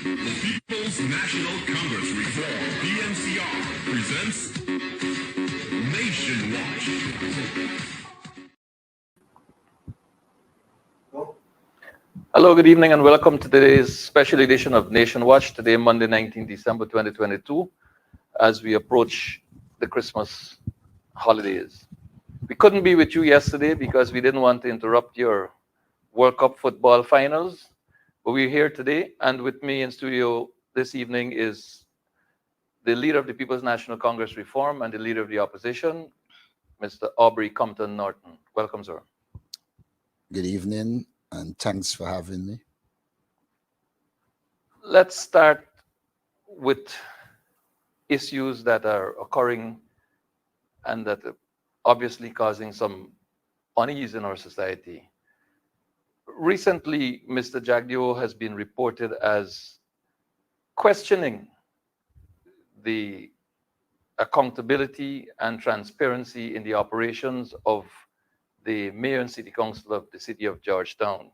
The People's National Congress Reform, PNCR, presents Nation Watch. Hello, good evening, and welcome to today's special edition of Nation Watch. Today, Monday, 19 December 2022, as we approach the Christmas holidays. We couldn't be with you yesterday because we didn't want to interrupt your World Cup football finals, but we're here today, and with me in studio this evening is the leader of the People's National Congress Reform and the leader of the opposition, Mr. Aubrey Norton. Welcome, sir. Good evening, and thanks for having me. Let's start with issues that are occurring and that are obviously causing some unease in our society. Recently, Mr. Jagdeo has been reported as questioning the accountability and transparency in the operations of the Mayor and City Council of the City of Georgetown.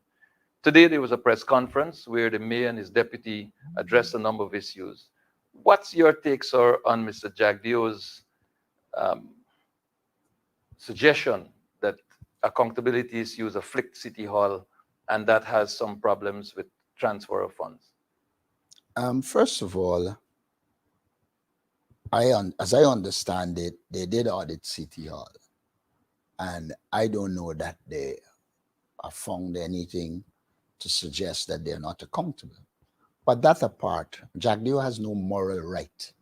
Today, there was a press conference where the Mayor and his deputy addressed a number of issues. What's your take, sir, on Mr. Jagdeo's suggestion that accountability issues afflict City Hall and that has some problems with transfer of funds? First of all, as I understand it, they did audit City Hall, and I don't know that they have found anything to suggest that they're not accountable. But that apart, Jagdeo has no moral right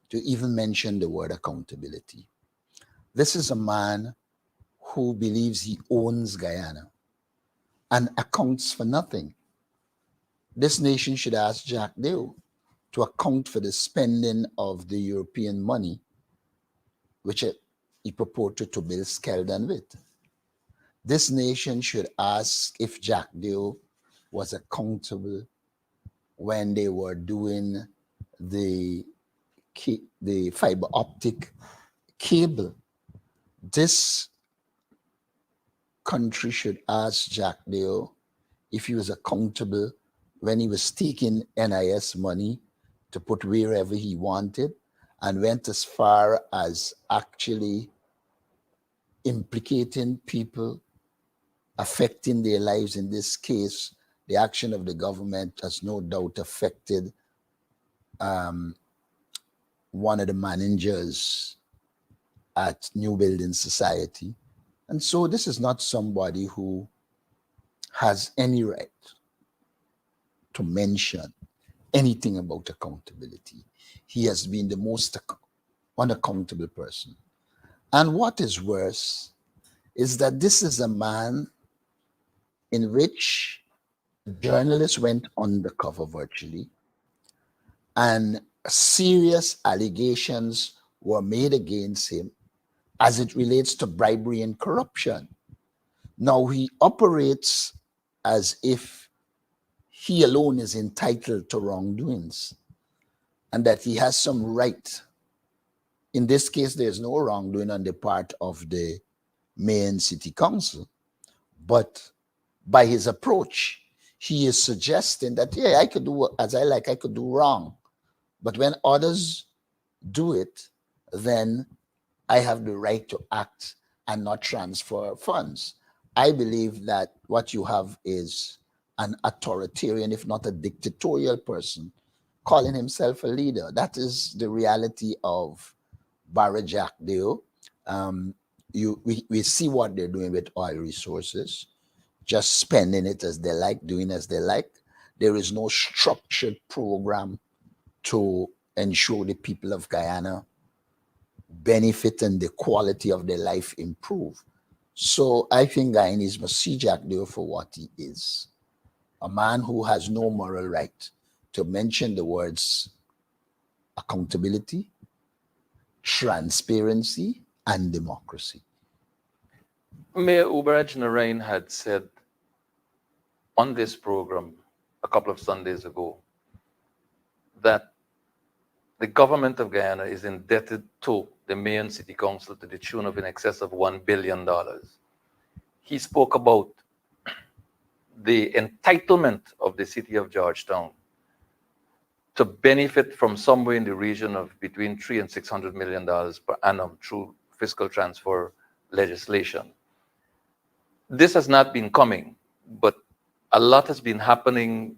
to even mention the word accountability. This is a man who believes he owns Guyana and accounts for nothing. This nation should ask Jagdeo to account for the spending of the European money, which he purported to build Skeldon with. This nation should ask if Jagdeo was accountable when they were doing the fiber optic cable. This country should ask Jagdeo if he was accountable when he was taking NIS money to put wherever he wanted and went as far as actually implicating people, affecting their lives. In this case, the action of the government has no doubt affected one of the managers at New Building Society. And so this is not somebody who has any right to mention anything about accountability. He has been the most unaccountable person. And what is worse is that this is a man in which journalists went undercover virtually, and serious allegations were made against him as it relates to bribery and corruption. Now he operates as if he alone is entitled to wrongdoings and that he has some right. In this case, there's no wrongdoing on the part of the mayor and city council, but by his approach, he is suggesting that, yeah, I could do as I like, I could do wrong. But when others do it, then I have the right to act and not transfer funds. I believe that what you have is an authoritarian, if not a dictatorial person, calling himself a leader. That is the reality of Barra Jagdeo. We see what they're doing with oil resources, just spending it as they like, doing as they like. There is no structured program to ensure the people of Guyana benefit and the quality of their life improve. So I think Guyanese must see Jagdeo for what he is, a man who has no moral right to mention the words accountability, transparency, and democracy. Mayor Aubrey Norton had said on this program a couple of Sundays ago that the government of Guyana is indebted to the Mayor and City Council to the tune of in excess of $1 billion. He spoke about the entitlement of the city of Georgetown to benefit from somewhere in the region of between $300 and $600 million per annum through fiscal transfer legislation. This has not been coming, but a lot has been happening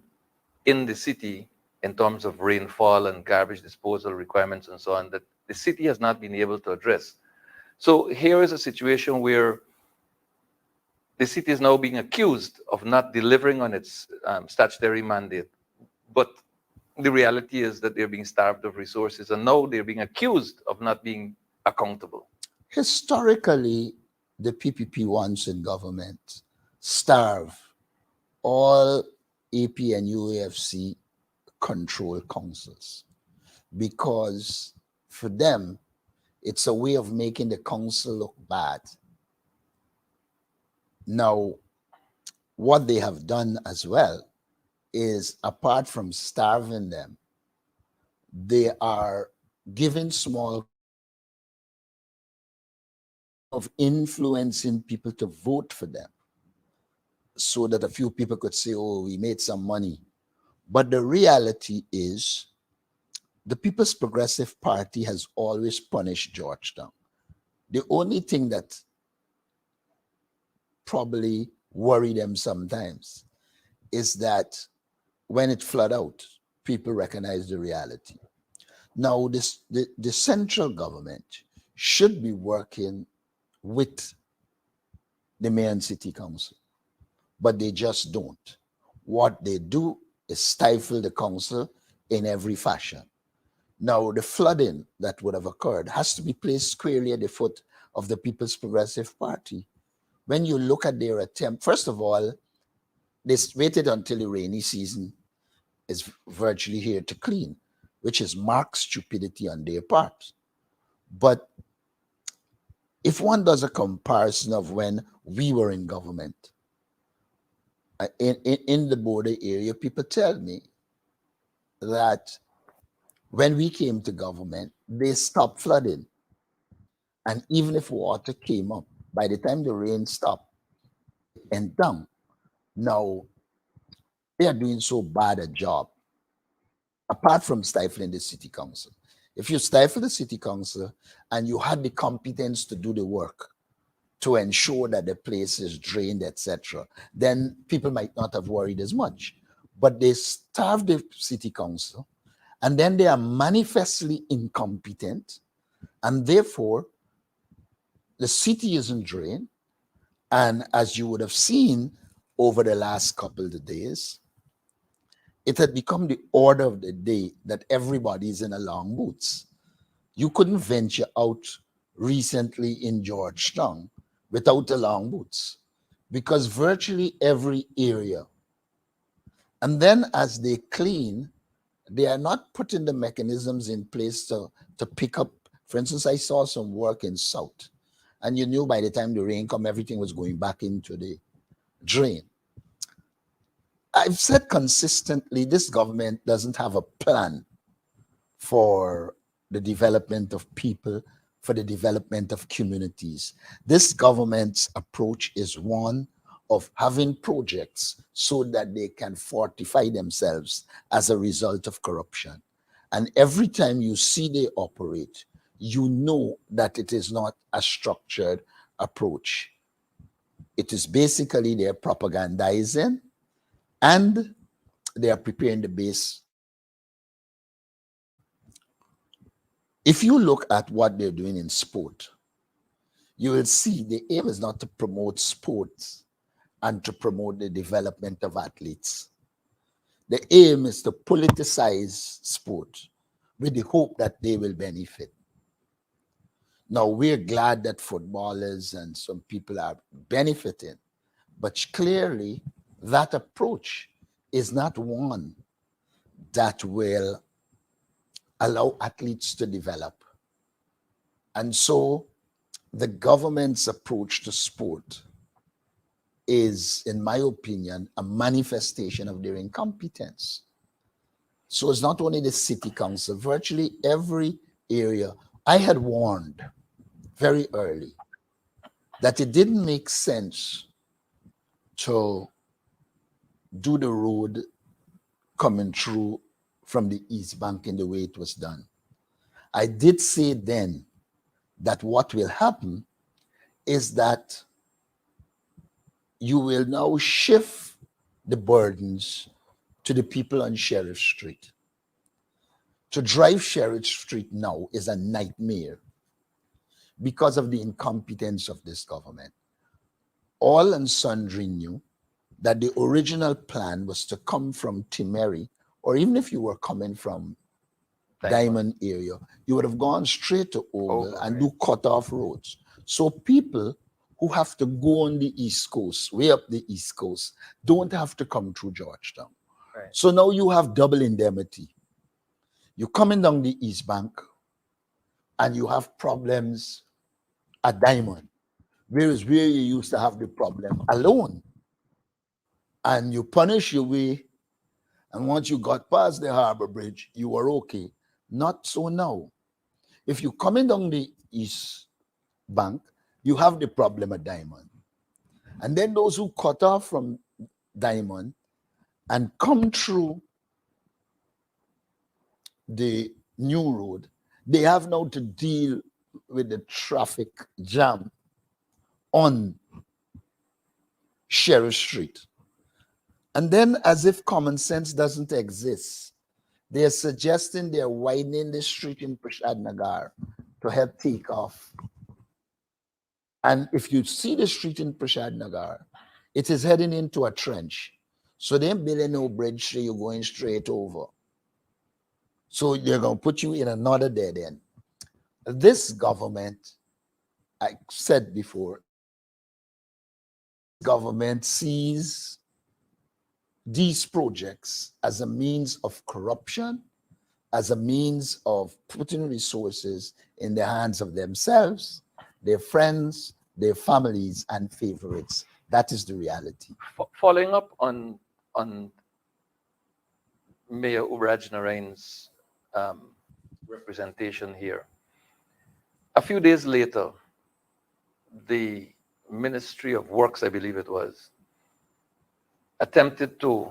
in the city in terms of rainfall and garbage disposal requirements and so on that the city has not been able to address. So here is a situation where the city is now being accused of not delivering on its statutory mandate, but the reality is that they're being starved of resources, and now they're being accused of not being accountable. Historically, the PPP ones in government starve all AP and UAFC control councils because for them, it's a way of making the council look bad. Now, what they have done as well is, apart from starving them, they are giving small of influencing people to vote for them so that a few people could say, oh, we made some money. But the reality is the People's Progressive Party has always punished Georgetown. The only thing that probably worry them sometimes is that when it flood out, people recognize the reality. Now, the central government should be working with the mayor and city council, but they just don't. What they do is stifle the council in every fashion. Now, the flooding that would have occurred has to be placed squarely at the foot of the People's Progressive Party. When you look at their attempt, first of all, they waited until the rainy season is virtually here to clean, which is marked stupidity on their part. But if one does a comparison of when we were in government, in the border area, people tell me that when we came to government, they stopped flooding. And even if water came up, by the time the rain stopped and down, now they are doing so bad a job, apart from stifling the city council. If you stifle the city council and you had the competence to do the work, to ensure that the place is drained, etc., then people might not have worried as much. But they starve the city council, and then they are manifestly incompetent, and therefore the city isn't drained. And as you would have seen over the last couple of days, it had become the order of the day that everybody's in a long boots. You couldn't venture out recently in Georgetown without the long boots, because virtually every area. And then as they clean, they are not putting the mechanisms in place to pick up. For instance, I saw some work in South, and you knew by the time the rain come, everything was going back into the drain. I've said consistently, this government doesn't have a plan for the development of people, for the development of communities. This government's approach is one of having projects so that they can fortify themselves as a result of corruption. And every time you see they operate, you know that it is not a structured approach. It is basically they're propagandizing and they are preparing the base. If you look at what they're doing in sport, you will see the aim is not to promote sports and to promote the development of athletes. The aim is to politicize sport with the hope that they will benefit. Now, we're glad that footballers and some people are benefiting, but clearly that approach is not one that will allow athletes to develop. And so the government's approach to sport is, in my opinion, a manifestation of their incompetence. So it's not only the city council, virtually every area. I had warned very early that it didn't make sense to do the road coming through from the East Bank in the way it was done. I did say then that what will happen is that you will now shift the burdens to the people on Sheriff Street. To drive Sheriff Street now is a nightmare because of the incompetence of this government. All and sundry knew that the original plan was to come from Timeri, or even if you were coming from Diamond area, you would have gone straight to Oval and do cut-off roads. So people who have to go on the East Coast, way up the East Coast, don't have to come through Georgetown. Right. So now you have double indemnity. You're coming down the East Bank and you have problems at Diamond, whereas where you used to have the problem alone. And you punish your way, and once you got past the Harbor Bridge, you were okay. Not so now. If you're coming down the East Bank, you have the problem at Diamond. And then those who cut off from Diamond and come through the new road, they have now to deal with the traffic jam on Sheriff Street. And then, as if common sense doesn't exist, they're suggesting they're widening the street in Prashad Nagar to help take off. And if you see the street in Prashad Nagar, it is heading into a trench. So they're building no bridge, so you're going straight over. So they're going to put you in another dead end. This government, I said before, government sees these projects as a means of corruption, as a means of putting resources in the hands of themselves, their friends, their families, and favorites. That is the reality. Following up on Mayor Ubraj-Narain's representation here, a few days later, the Ministry of Works, I believe it was, attempted to,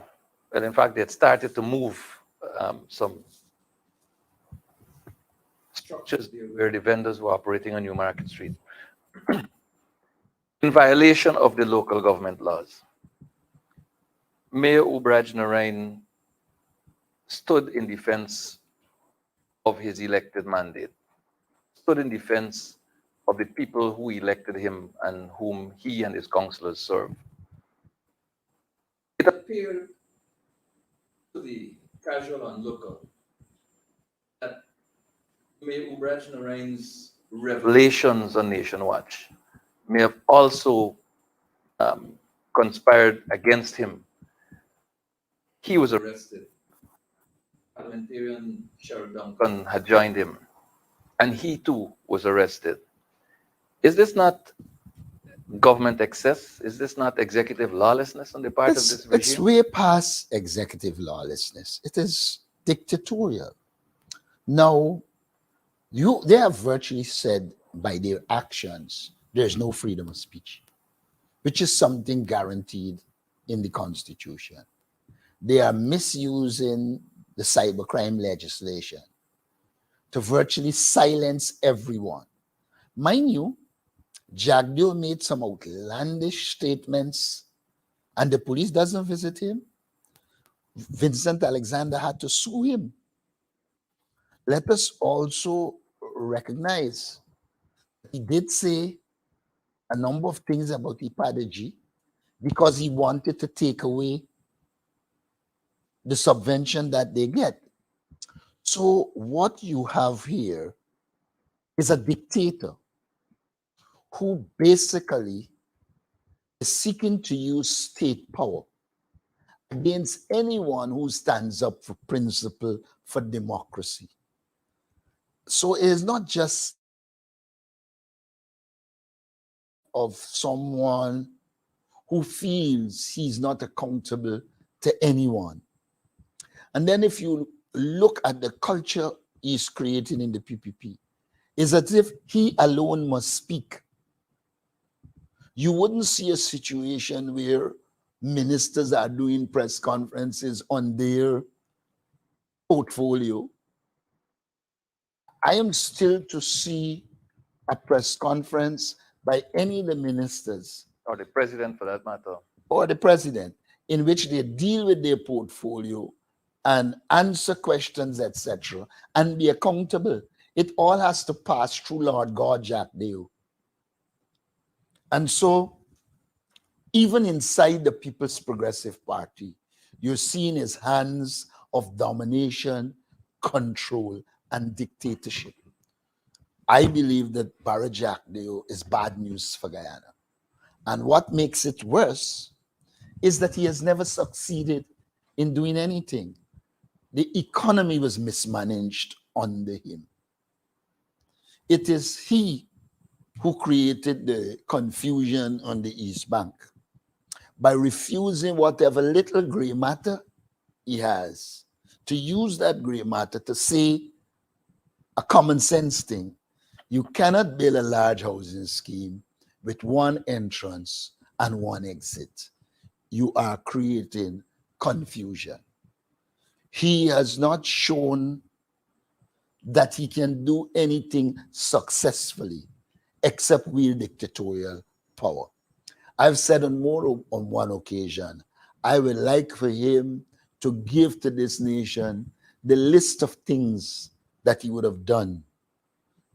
well, in fact, they had started to move some structures there where the vendors were operating on New Market Street in violation of the local government laws. Mayor Ubraj-Narain stood in defense of his elected mandate, stood in defense of the people who elected him and whom he and his councillors serve. It appeared to the casual onlooker that Mayor Ubraj-Narain's revelations on Nation Watch may have also conspired against him. He was arrested. Parliamentarian Sheriff Duncan had joined him, and he too was arrested. Is this not government excess? Is this not executive lawlessness on the part of this regime? It's way past executive lawlessness. It is dictatorial. Now, they have virtually said by their actions, there's no freedom of speech, which is something guaranteed in the Constitution. They are misusing the cybercrime legislation to virtually silence everyone. Mind you, Jagdeo made some outlandish statements and the police doesn't visit him. Vincent Alexander had to sue him. Let us also recognize he did say a number of things about Ipadeji because he wanted to take away the subvention that they get. So what you have here is a dictator who basically is seeking to use state power against anyone who stands up for principle, for democracy. So it is not just of someone who feels he's not accountable to anyone. And then if you look at the culture he's creating in the PPP, it's as if he alone must speak. You wouldn't see a situation where ministers are doing press conferences on their portfolio. I am still to see a press conference by any of the ministers Or the president for that matter. or the president in which they deal with their portfolio and answer questions, etc., and be accountable. It all has to pass through Lord God Jack Dale. And so, even inside the People's Progressive Party, you're seeing his hands of domination, control, and dictatorship. I believe that Barra Jack Dale is bad news for Guyana. And what makes it worse is that he has never succeeded in doing anything. The economy was mismanaged under him. It is he who created the confusion on the East Bank by refusing whatever little gray matter he has to use that gray matter to say a common sense thing. You cannot build a large housing scheme with one entrance and one exit. You are creating confusion. He has not shown that he can do anything successfully except wield dictatorial power. I've said on one occasion, I would like for him to give to this nation the list of things that he would have done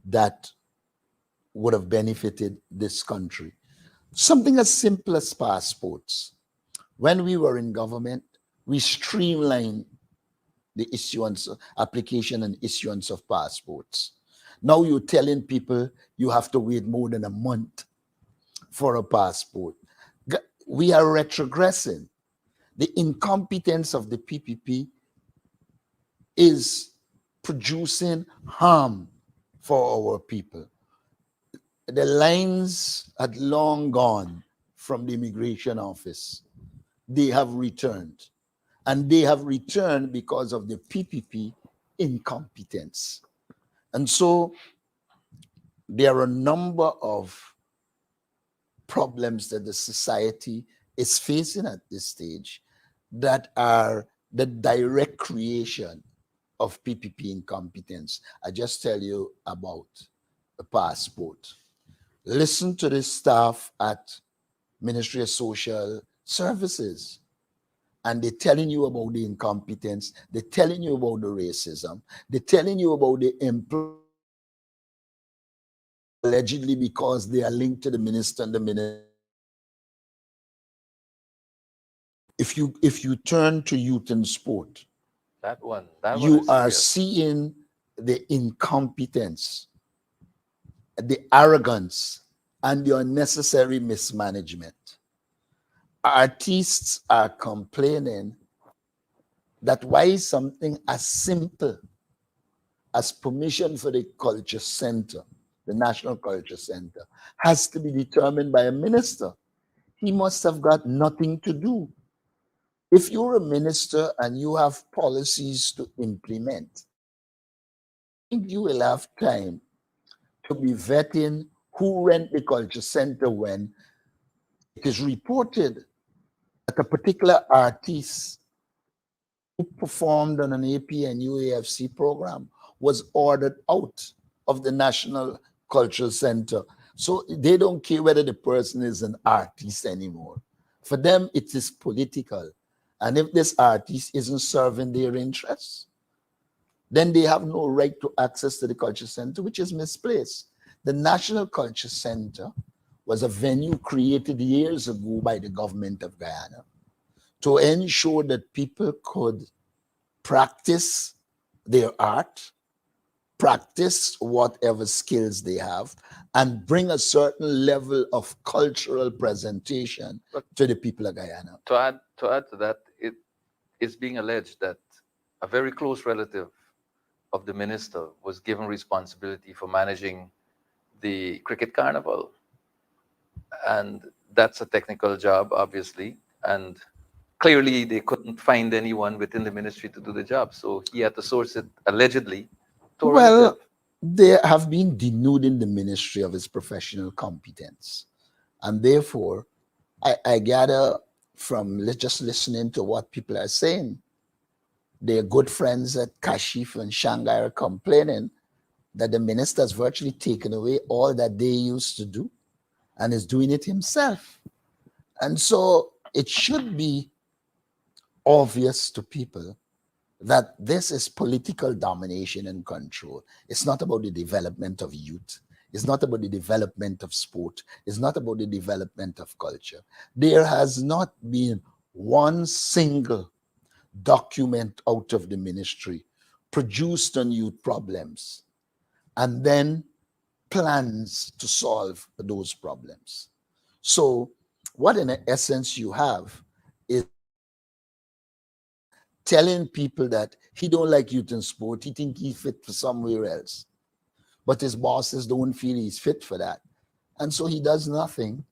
that would have benefited this country. Something as simple as passports. When we were in government, we streamlined the issuance, application and issuance of passports. Now you're telling people you have to wait more than a month for a passport. We are retrogressing. The incompetence of the PPP is producing harm for our people. The lines had long gone from the immigration office. They have returned. And they have returned because of the PPP incompetence. And so there are a number of problems that the society is facing at this stage that are the direct creation of PPP incompetence. I just tell you about a passport. Listen to the staff at Ministry of Social Services, and they're telling you about the incompetence, they're telling you about the racism, they're telling you about the employment, allegedly because they are linked to the minister and the minister. If you turn to youth and sport, That one you is are serious. seeing the incompetence, the arrogance, and the unnecessary mismanagement. Artists are complaining that why something as simple as permission for the culture center, the National Culture Center, has to be determined by a minister. He must have got nothing to do. If you're a minister and you have policies to implement, you will have time to be vetting who rent the culture center when it is reported that a particular artist who performed on an APNU AFC program was ordered out of the National Cultural Center. So they don't care whether the person is an artist anymore. For them, it is political. And if this artist isn't serving their interests, then they have no right to access to the culture center, which is misplaced. The National Culture Center was a venue created years ago by the government of Guyana to ensure that people could practice their art, practice whatever skills they have, and bring a certain level of cultural presentation to the people of Guyana. To add to that, it is being alleged that a very close relative of the minister was given responsibility for managing the cricket carnival. And that's a technical job, obviously. And clearly they couldn't find anyone within the ministry to do the job. So he had to source it allegedly to a relative. They have been denuding the ministry of its professional competence. And therefore, I gather from just listening to what people are saying Their good friends at Kashif and Shanghai are complaining that the minister has virtually taken away all that they used to do and is doing it himself. And so it should be obvious to people that this is political domination and control. It's not about the development of youth. It's not about the development of sport. It's not about the development of culture. There has not been one single document out of the ministry produced on youth problems and then plans to solve those problems. So what in essence you have is telling people that he don't like youth in sport, he think he's fit for somewhere else. But his bosses don't feel he's fit for that. And so he does nothing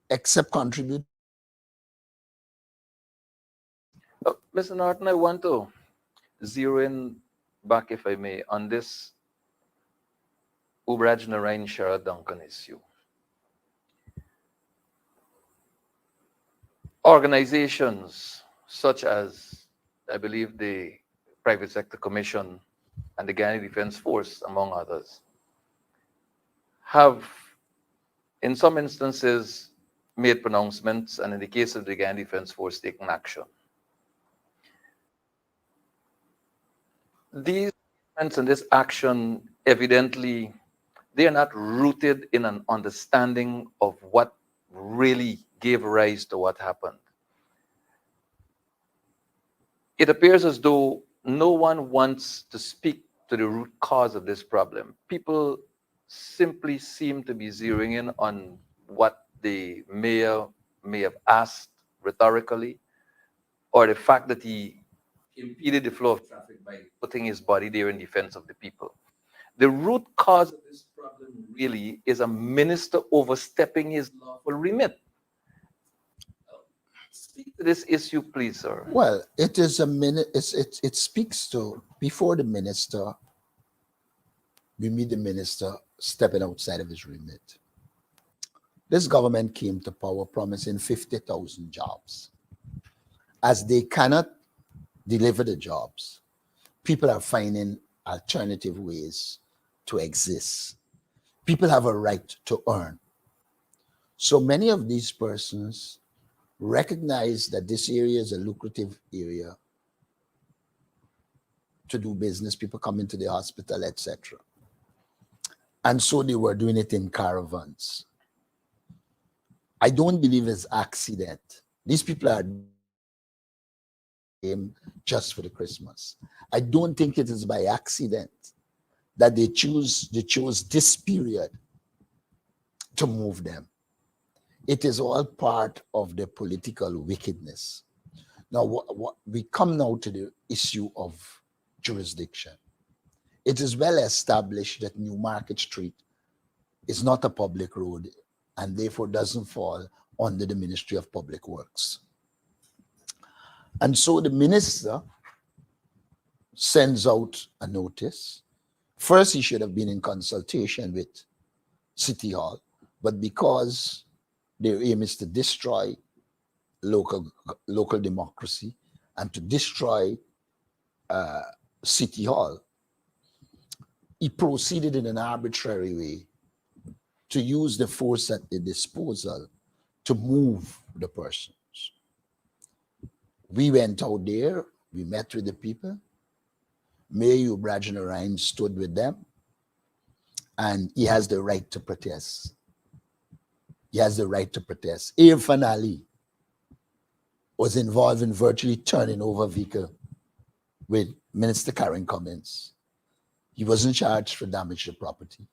except contribute. Mr. Norton, I want to zero in back, if I may, on this Ubraj Narain Sharad Duncan issue. Organizations such as, I believe, the Private Sector Commission and the Ghana Defense Force, among others, have, in some instances, made pronouncements, and in the case of the Ghana Defense Force, taken action. These statements and this action, evidently, they are not rooted in an understanding of what really gave rise to what happened. It appears as though no one wants to speak to the root cause of this problem. People simply seem to be zeroing in on what the mayor may have asked rhetorically, or the fact that he impeded the flow of traffic by putting his body there in defense of the people. The root cause of this problem really is a minister overstepping his lawful remit. Speak to this issue, please, sir. Well, it is a minute. It speaks to before the minister. We meet the minister stepping outside of his remit. This government came to power promising 50,000 jobs. As they cannot deliver the jobs, people are finding alternative ways to exist. People have a right to earn. So many of these persons recognize that this area is a lucrative area to do business. People come into the hospital, etc. And so they were doing it in caravans. I don't believe it's accident. These people are just for the Christmas. I don't think it is by accident that they chose this period to move them. It is all part of the political wickedness. Now, what we come now to the issue of jurisdiction. It is well established that New Market Street is not a public road and therefore doesn't fall under the Ministry of Public Works. And so the minister sends out a notice. First, he should have been in consultation with City Hall, but because their aim is to destroy local democracy and to destroy City Hall, he proceeded in an arbitrary way to use the force at the disposal to move the persons. We went out there, we met with the people. Mayor Aubrey Norton stood with them, and he has the right to protest. He has the right to protest. Irfan Ali was involved in virtually turning over a vehicle with Minister Karen Cummins. He wasn't charged for damage to property.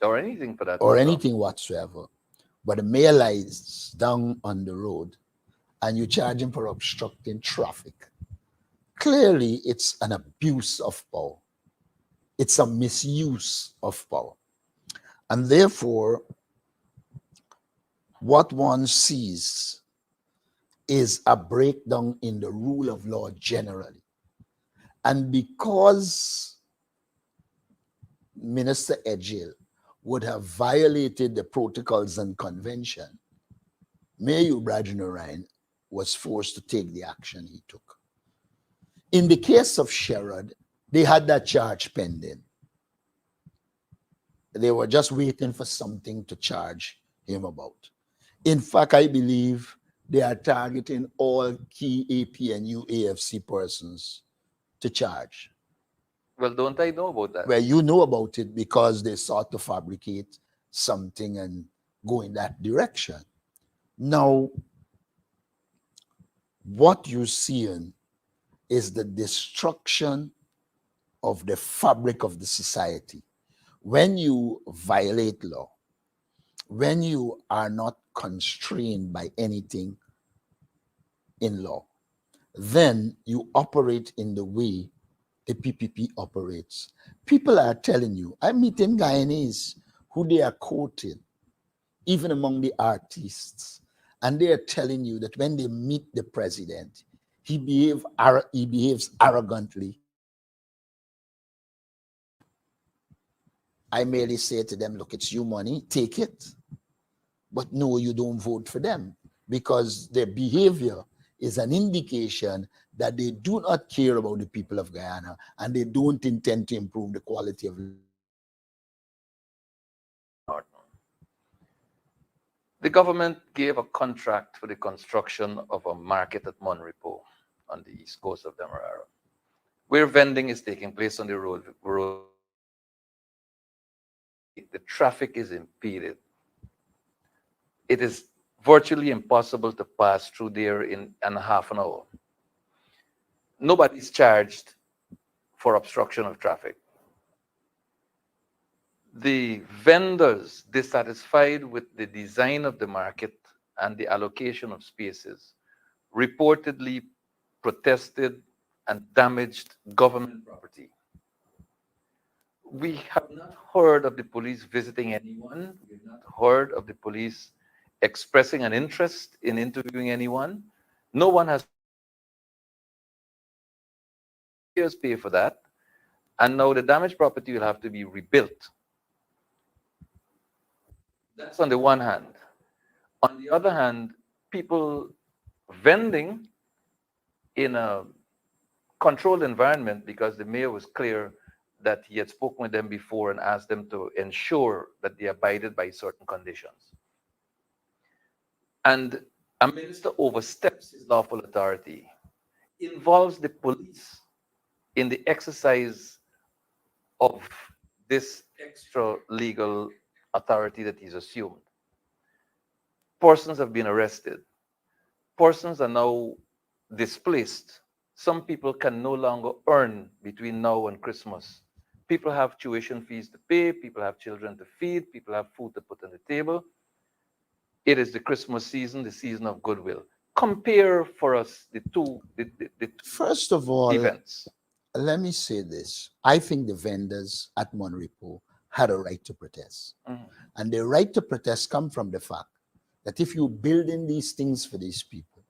Or anything for that. Or anything whatsoever. But the mayor lies down on the road and you charge him for obstructing traffic. Clearly, it's an abuse of power. It's a misuse of power. And therefore, what one sees is a breakdown in the rule of law generally. And because Minister Edghill would have violated the protocols and convention, Mayor Aubrey Norton was forced to take the action he took. In the case of Sherrod, they had that charge pending. They were just waiting for something to charge him about. In fact, I believe they are targeting all key APNU AFC persons to charge. Well, don't I know about that? Well, you know about it because they sought to fabricate something and go in that direction. Now, what you're seeing is the destruction of the fabric of the society. When you violate law, when you are not constrained by anything in law, then you operate in the way the PPP operates. People are telling you, I'm meeting Guyanese who they are quoting, even among the artists, and they are telling you that when they meet the president, he behaves arrogantly. I merely say to them, look, it's your money, take it. But no, you don't vote for them because their behavior is an indication that they do not care about the people of Guyana and they don't intend to improve the quality of life. Norton. The government gave a contract for the construction of a market at Monrepo on the east coast of Demerara, where vending is taking place on the road. The traffic is impeded. It is virtually impossible to pass through there in half an hour. Nobody's charged for obstruction of traffic. The vendors dissatisfied with the design of the market and the allocation of spaces reportedly protested and damaged government property. We have not heard of the police visiting anyone. We have not heard of the police expressing an interest in interviewing anyone. No one has pay for that. And now the damaged property will have to be rebuilt. That's on the one hand. On the other hand, people vending in a controlled environment because the mayor was clear that he had spoken with them before and asked them to ensure that they abided by certain conditions. And a minister oversteps his lawful authority, involves the police in the exercise of this extra legal authority that he's assumed. Persons have been arrested. Persons are now displaced. Some people can no longer earn between now and Christmas. People have tuition fees to pay, people have children to feed, people have food to put on the table. It is the Christmas season, the season of goodwill. Compare for us the two First of all, events. let me say this. I think the vendors at Monrepo had a right to protest. And their right to protest come from the fact that if you're building these things for these people,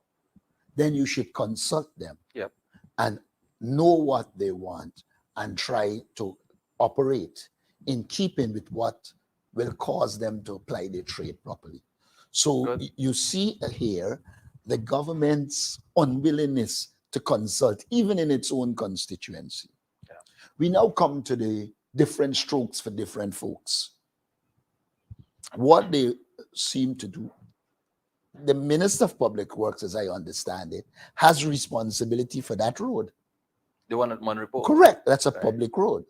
then you should consult them Yep. and know what they want and try to operate in keeping with what will cause them to apply their trade properly. So Good. you see here the government's unwillingness to consult, even in its own constituency. Yeah. We now come to the different strokes for different folks. What they seem to do, the Minister of Public Works, as I understand it, has responsibility for that road. The one at Monrepo. Correct. That's a Right. public road.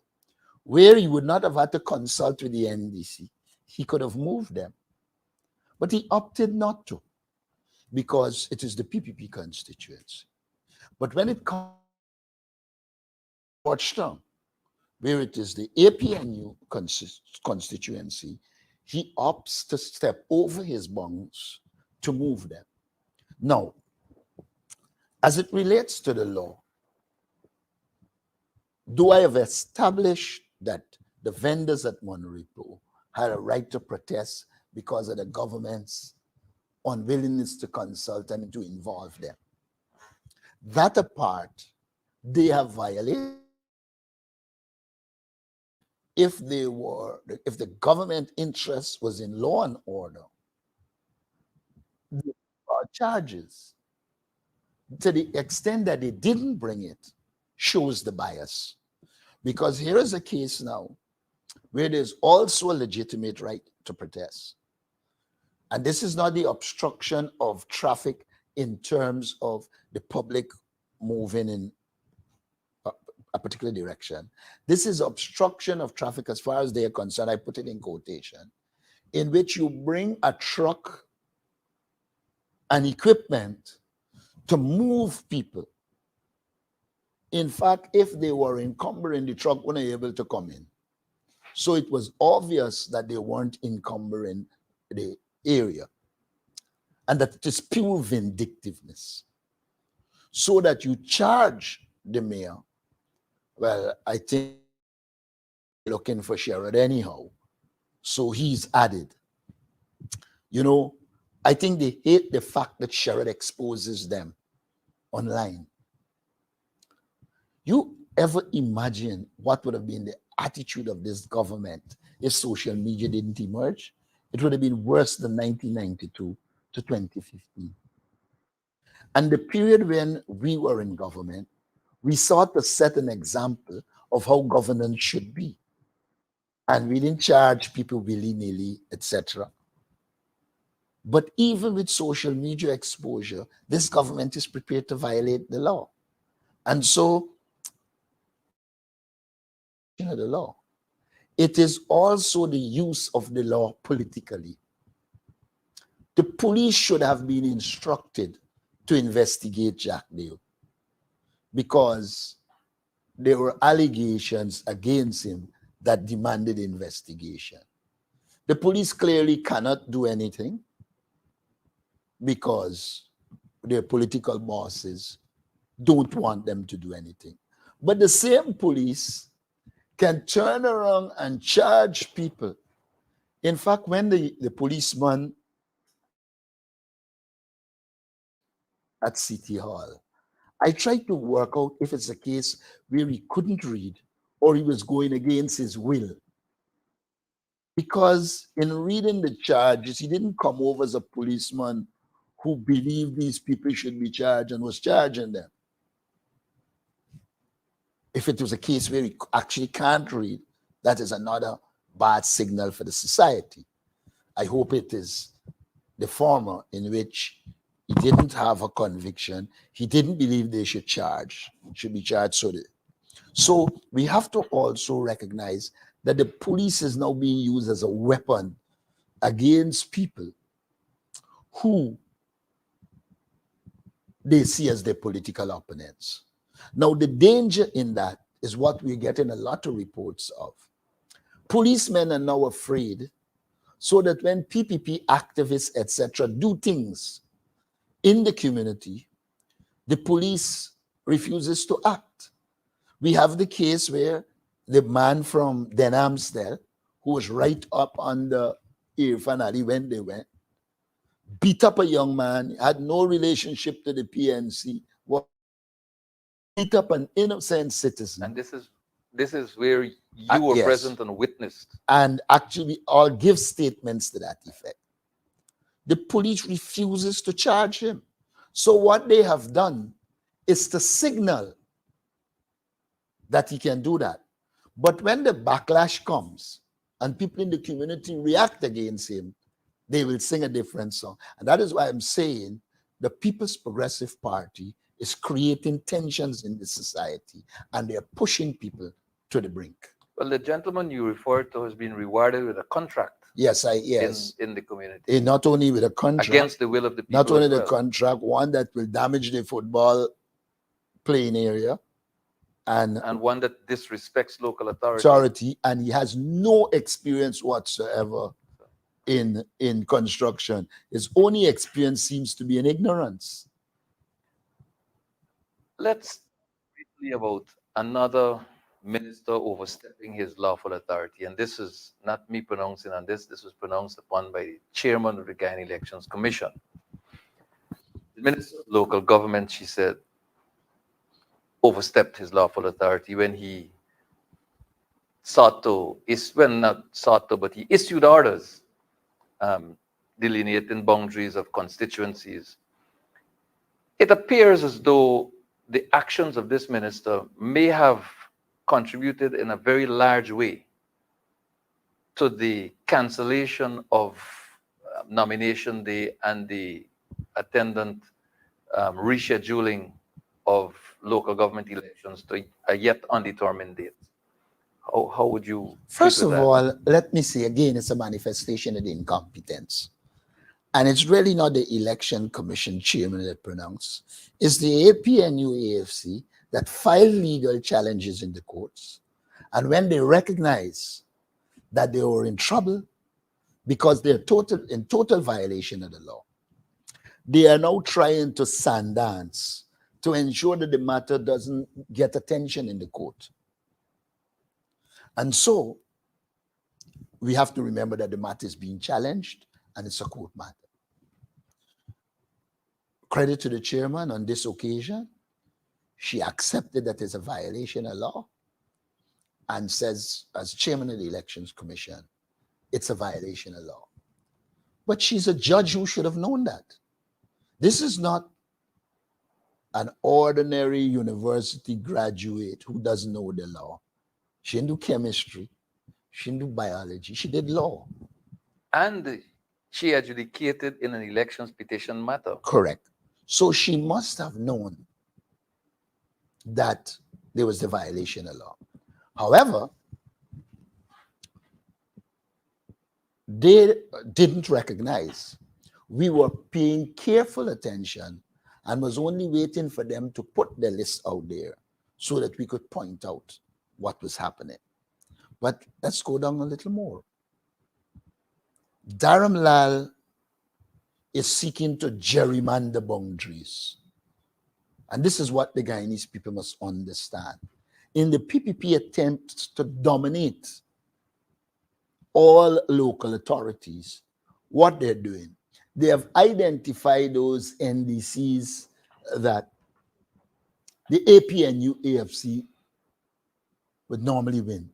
Where he would not have had to consult with the NDC, he could have moved them. But he opted not to because it is the PPP constituency. But when it comes to Georgetown, where it is the APNU constituency, he opts to step over his bounds to move them. Now, as it relates to the law, do I have established that the vendors at Monrepo had a right to protest because of the government's unwillingness to consult and to involve them? That apart, they have violated. If the government interest was in law and order, there are charges. To the extent that they didn't bring it, shows the bias. Because here is a case now where there's also a legitimate right to protest. And this is not the obstruction of traffic in terms of the public moving in a particular direction. This is obstruction of traffic as far as they are concerned. I put it in quotation, in which you bring a truck and equipment to move people. In fact, if they were encumbering, the truck wouldn't be able to come in. So it was obvious that they weren't encumbering the area, and that it is pure vindictiveness. So that you charge the mayor, well, I think looking for Sherrod anyhow. So he's added. You know, I think they hate the fact that Sherrod exposes them online. You ever imagine what would have been the attitude of this government if social media didn't emerge? It would have been worse than 1992 to 2015. And the period when we were in government, we sought to set an example of how governance should be. And we didn't charge people willy-nilly, etc. But even with social media exposure, this government is prepared to violate the law. And so, the law. It is also the use of the law politically. The police should have been instructed to investigate Jack Dale because there were allegations against him that demanded investigation. The police clearly cannot do anything because their political bosses don't want them to do anything. But the same police can turn around and charge people. In fact, when the policeman at City Hall, I tried to work out if it's a case where he couldn't read or he was going against his will. Because in reading the charges, he didn't come over as a policeman who believed these people should be charged and was charging them. If it was a case where he actually can't read, that is another bad signal for the society. I hope it is the former, in which he didn't have a conviction. He didn't believe they should be charged. So we have to also recognize that the police is now being used as a weapon against people who they see as their political opponents. Now, the danger in that is what we're getting a lot of reports of. Policemen are now afraid, so that when PPP activists, etc., do things in the community, the police refuses to act. We have the case where the man from Denhamsdale, who was right up on the Irfan Ali when they went, beat up a young man, had no relationship to the PNC, beat up an innocent citizen. And this is where you were yes, present and witnessed. And actually all give statements to that effect. The police refuses to charge him. So what they have done is to signal that he can do that. But when the backlash comes and people in the community react against him, they will sing a different song. And that is why I'm saying the People's Progressive Party is creating tensions in the society, and they're pushing people to the brink. Well, the gentleman you referred to has been rewarded with a contract. Yes, in the community. Not only with a contract. Against the will of the people. Not only the contract, one that will damage the football playing area. And one that disrespects local authority. And he has no experience whatsoever in construction. His only experience seems to be in ignorance. Let's briefly about another minister overstepping his lawful authority. And this is not me pronouncing on this. This was pronounced upon by the chairman of the Guyana Elections Commission. The minister of local government, she said, overstepped his lawful authority when he he issued orders delineating boundaries of constituencies. It appears as though the actions of this minister may have contributed in a very large way to the cancellation of nomination day and the attendant rescheduling of local government elections to a yet undetermined date. How would you treat First with of that? all, let me say again, it's a manifestation of the incompetence. And it's really not the election commission chairman that pronounced. It's the APNU AFC that filed legal challenges in the courts. And when they recognize that they were in trouble because they're in total violation of the law, they are now trying to sandance to ensure that the matter doesn't get attention in the court. And so we have to remember that the matter is being challenged and it's a court matter. Credit to the chairman on this occasion. She accepted that it's a violation of law and says, as chairman of the Elections Commission, it's a violation of law. But she's a judge who should have known that. This is not an ordinary university graduate who doesn't know the law. She didn't do chemistry. She didn't do biology. She did law. And she adjudicated in an elections petition matter. Correct. So she must have known that there was the violation of law. However, they didn't recognize. We were paying careful attention and was only waiting for them to put the list out there so that we could point out what was happening. But let's go down a little more. Dharam Lal is seeking to gerrymander boundaries. And this is what the Guyanese people must understand. In the PPP attempt to dominate all local authorities, what they're doing, they have identified those NDCs that the APNU AFC would normally win.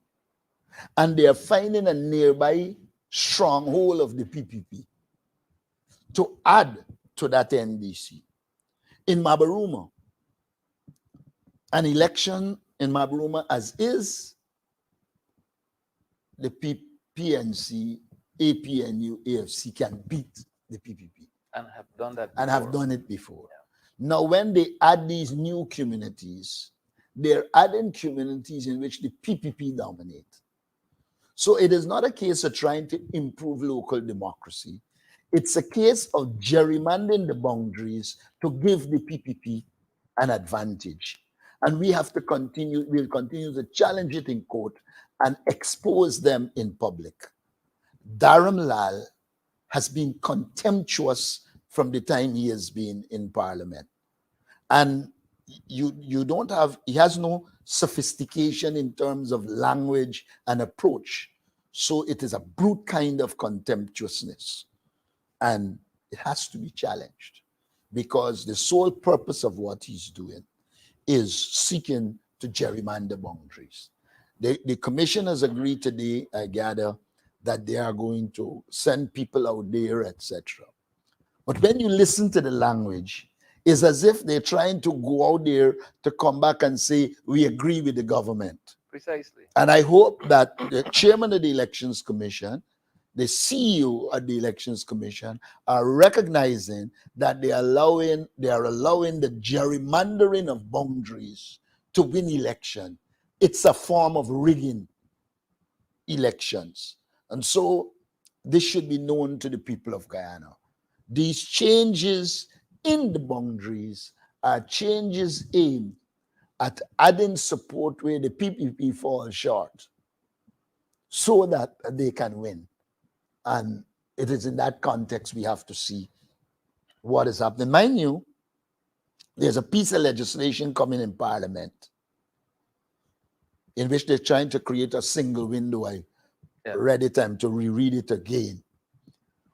And they are finding a nearby stronghold of the PPP to add to that NDC. In Mabaruma, an election in Mabaruma as is, the PNC, APNU, AFC can beat the PPP. And have done that before. And have done it before. Yeah. Now, when they add these new communities, they're adding communities in which the PPP dominate. So it is not a case of trying to improve local democracy. It's a case of gerrymandering the boundaries to give the PPP an advantage. And we have to continue, we'll continue to challenge it in court and expose them in public. Dharam Lal has been contemptuous from the time he has been in parliament. And you don't have, he has no sophistication in terms of language and approach. So it is a brute kind of contemptuousness. And it has to be challenged because the sole purpose of what he's doing is seeking to gerrymander boundaries. The commission has agreed today, I gather, that they are going to send people out there, etc. But when you listen to the language, it's as if they're trying to go out there to come back and say, we agree with the government. Precisely. And I hope that the chairman of the Elections Commission, the CEO of the Elections Commission are recognizing that they are allowing the gerrymandering of boundaries to win election. It's a form of rigging elections. And so this should be known to the people of Guyana. These changes in the boundaries are changes aimed at adding support where the PPP falls short so that they can win. And it is in that context we have to see what is happening. Mind you, there's a piece of legislation coming in Parliament in which they're trying to create a single window. I read it time to reread it again.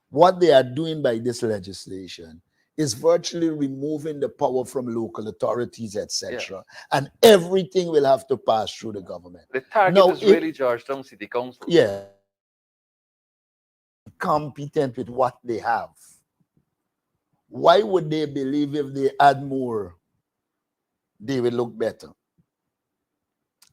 What they are doing by this legislation is virtually removing the power from local authorities, etc. And everything will have to pass through the government. The target is really Georgetown City Council. Yeah. Competent with what they have. Why would they believe if they add more they will look better.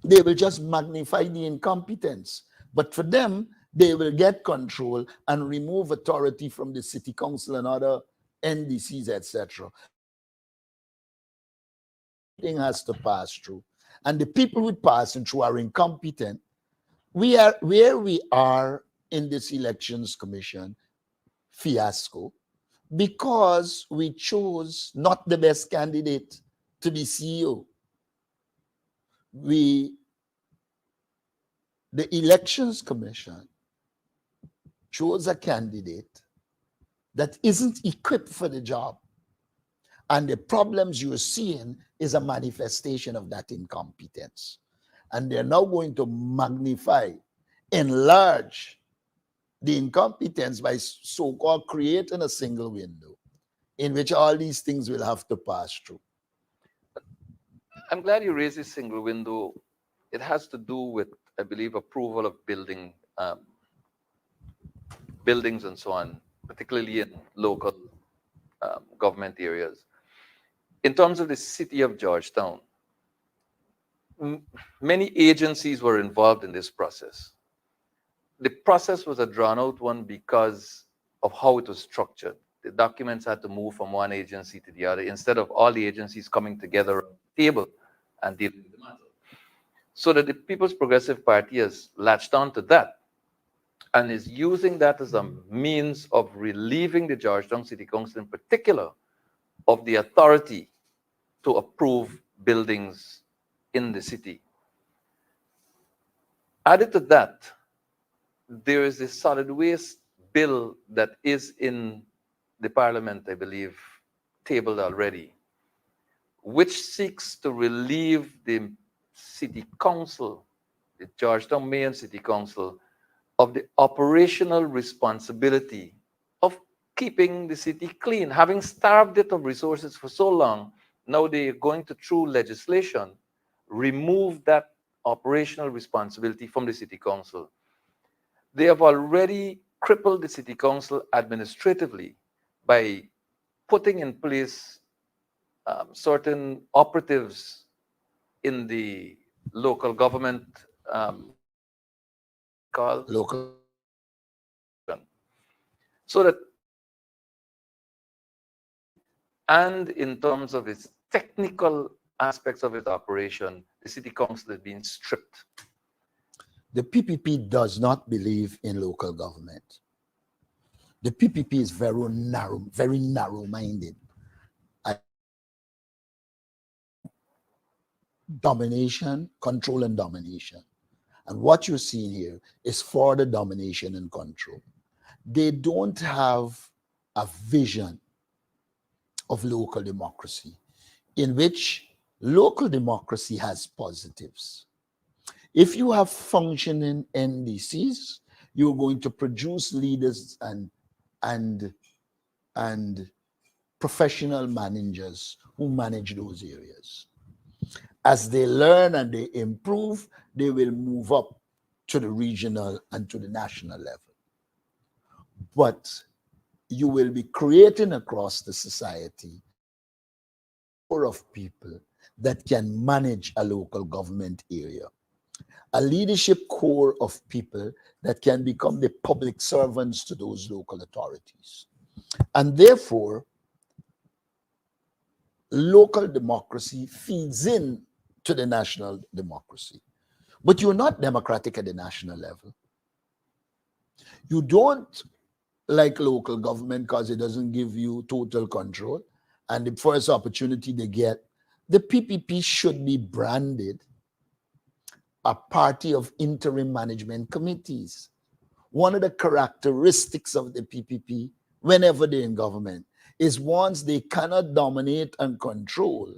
They will just magnify the incompetence. But for them, they will get control and remove authority from the city council and other NDCs, etc. Thing has to pass through. And the people who passing through are incompetent. We are where we are in this elections commission fiasco because we chose not the best candidate to be CEO. The elections commission chose a candidate that isn't equipped for the job. And the problems you're seeing is a manifestation of that incompetence. And they're now going to magnify, enlarge the incompetence by so-called creating a single window in which all these things will have to pass through. I'm glad you raised this single window. It has to do with, I believe, approval of buildings and so on, particularly in local government areas. In terms of the city of Georgetown, many agencies were involved in this process. The process was a drawn-out one because of how it was structured. The documents had to move from one agency to the other instead of all the agencies coming together at the table and dealing with the matter. So that the People's Progressive Party has latched on to that and is using that as a means of relieving the Georgetown City Council in particular of the authority to approve buildings in the city. Added to that, there is a solid waste bill that is in the parliament, I believe, tabled already, which seeks to relieve the city council, the Georgetown Mayor and City Council, of the operational responsibility of keeping the city clean. Having starved it of resources for so long, now they're going to, through legislation, remove that operational responsibility from the city council. They have already crippled the city council administratively by putting in place certain operatives in the local government called Local. so that, and in terms of its technical aspects of its operation, the city council is being stripped. The PPP does not believe in local government. The PPP is very narrow-minded. Domination, control, and domination. And what you're seeing here is for the domination and control. They don't have a vision of local democracy in which local democracy has positives. If you have functioning NDCs, you're going to produce leaders and professional managers who manage those areas. As they learn and they improve, they will move up to the regional and to the national level. But you will be creating across the society a core of people that can manage a local government area, a leadership core of people that can become the public servants to those local authorities. And therefore, local democracy feeds in to the national democracy. But you're not democratic at the national level. You don't like local government because it doesn't give you total control. And the first opportunity they get, the PPP should be branded a party of interim management committees. One of the characteristics of the PPP, whenever they're in government, is once they cannot dominate and control,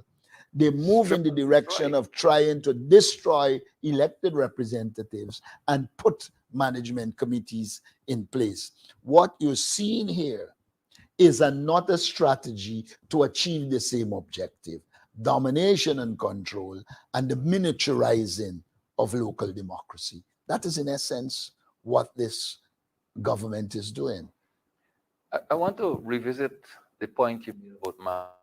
they move in the direction of trying to destroy elected representatives and put management committees in place. What you're seeing here is not a strategy to achieve the same objective: domination and control and the miniaturizing of local democracy. That is, in essence, what this government is doing. I want to revisit the point you made about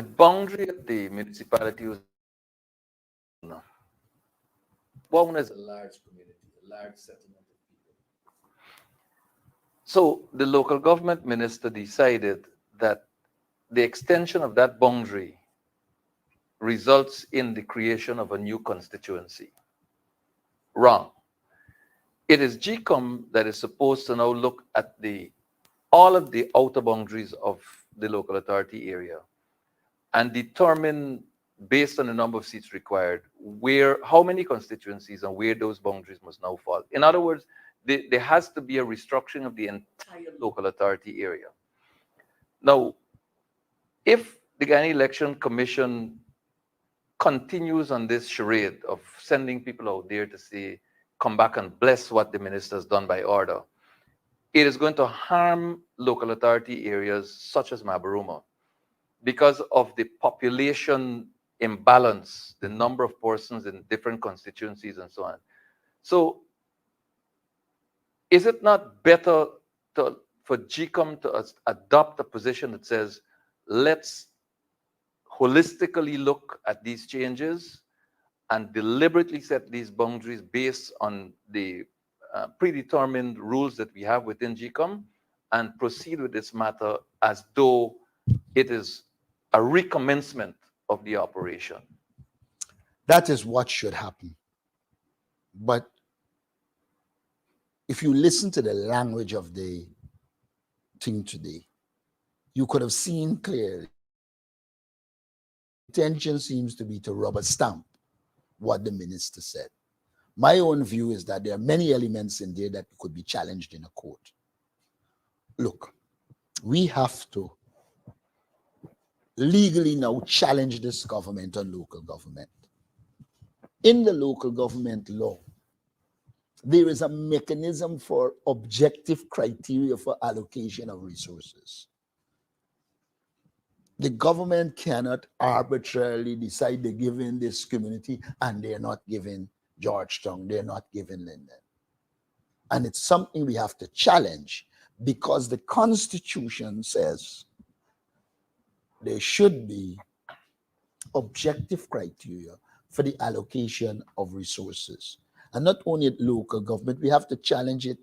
the boundary of the municipality was Wauna is a large community, a large settlement of people. So the local government minister decided that the extension of that boundary results in the creation of a new constituency. Wrong. It is GCOM that is supposed to now look at all of the outer boundaries of the local authority area and determine, based on the number of seats required, how many constituencies and where those boundaries must now fall. In other words, there has to be a restructuring of the entire local authority area. Now, if the Guyana Election Commission continues on this charade of sending people out there to say, come back and bless what the minister has done by order, it is going to harm local authority areas such as Mabaruma because of the population imbalance, the number of persons in different constituencies and so on. So is it not better for GCOM to adopt a position that says, let's holistically look at these changes and deliberately set these boundaries based on the predetermined rules that we have within GCOM and proceed with this matter as though it is a recommencement of the operation? That is what should happen. But if you listen to the language of the thing today, you could have seen clearly the intention seems to be to rubber stamp what the minister said. My own view is that there are many elements in there that could be challenged in a court. Look, we have to legally now challenge this government on local government. In the local government law, there is a mechanism for objective criteria for allocation of resources. The government cannot arbitrarily decide they're giving this community and they're not giving Georgetown, they're not giving Linden. And it's something we have to challenge because the Constitution says there should be objective criteria for the allocation of resources. And not only at local government, we have to challenge it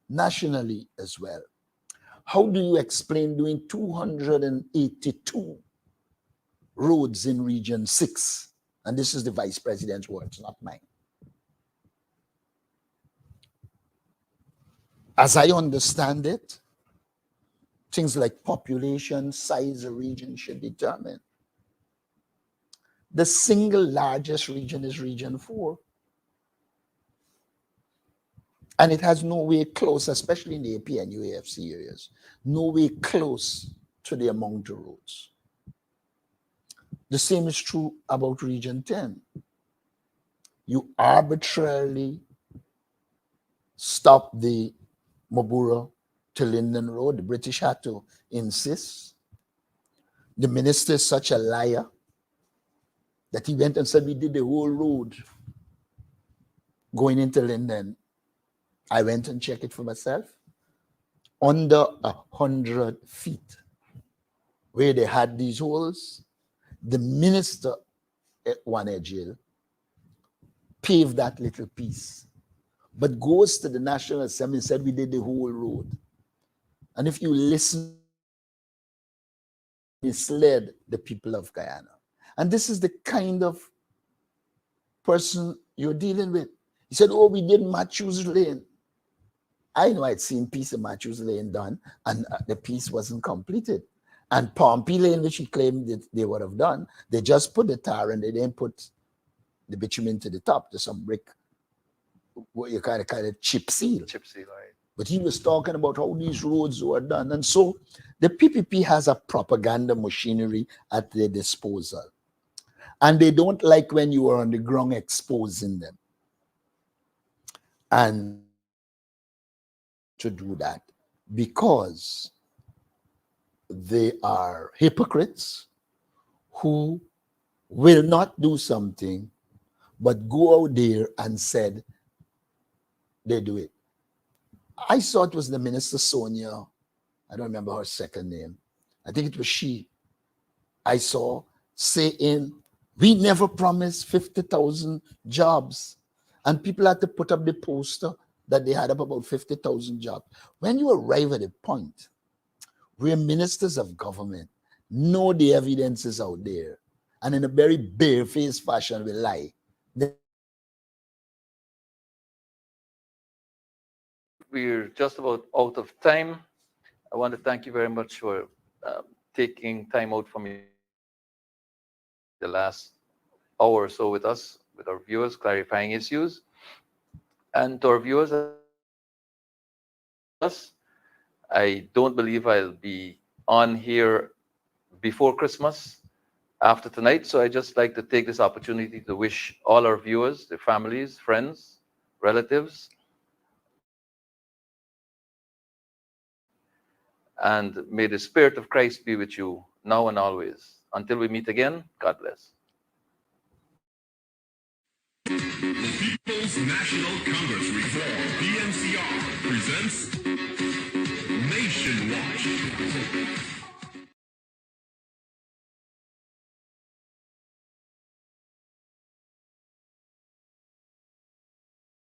nationally as well. How do you explain doing 282 roads in Region 6? And this is the Vice President's words, not mine. As I understand it, things like population, size of region should determine. The single largest region is Region 4. And it has nowhere close, especially in the AP and UAFC areas, nowhere close to the amount of roads. The same is true about Region 10. You arbitrarily stop the Mabura to Linden Road. The British had to insist. The minister is such a liar that he went and said we did the whole road going into Linden. I went and checked it for myself. Under 100 feet where they had these holes, the minister at Wanejil paved that little piece, but goes to the National Assembly and said we did the whole road. And if you listen, misled the people of Guyana. And this is the kind of person you're dealing with. He said, oh, we did Matthews Lane. I know I'd seen piece of Matthews Lane done, and the piece wasn't completed. And Pompey Lane, which he claimed that they would have done, they just put the tar and they didn't put the bitumen to the top. There's some brick, what you kind of chip seal. Chip seal, right? But he was talking about how these roads were done. And so the PPP has a propaganda machinery at their disposal. And they don't like when you are on the ground exposing them. And to do that because they are hypocrites who will not do something but go out there and said they do it. I saw it was the minister Sonia, I don't remember her second name. I think it was she. I saw saying, we never promised 50,000 jobs. And people had to put up the poster that they had up about 50,000 jobs. When you arrive at a point where ministers of government know the evidence is out there, and in a very barefaced fashion will lie, we're just about out of time. I want to thank you very much for taking time out from the last hour or so with us, with our viewers, clarifying issues. And to our viewers, I don't believe I'll be on here before Christmas after tonight. So I just like to take this opportunity to wish all our viewers, their families, friends, relatives, and may the Spirit of Christ be with you now and always. Until we meet again, God bless. People's National Congress Reform, PNCR, presents Nation Watch.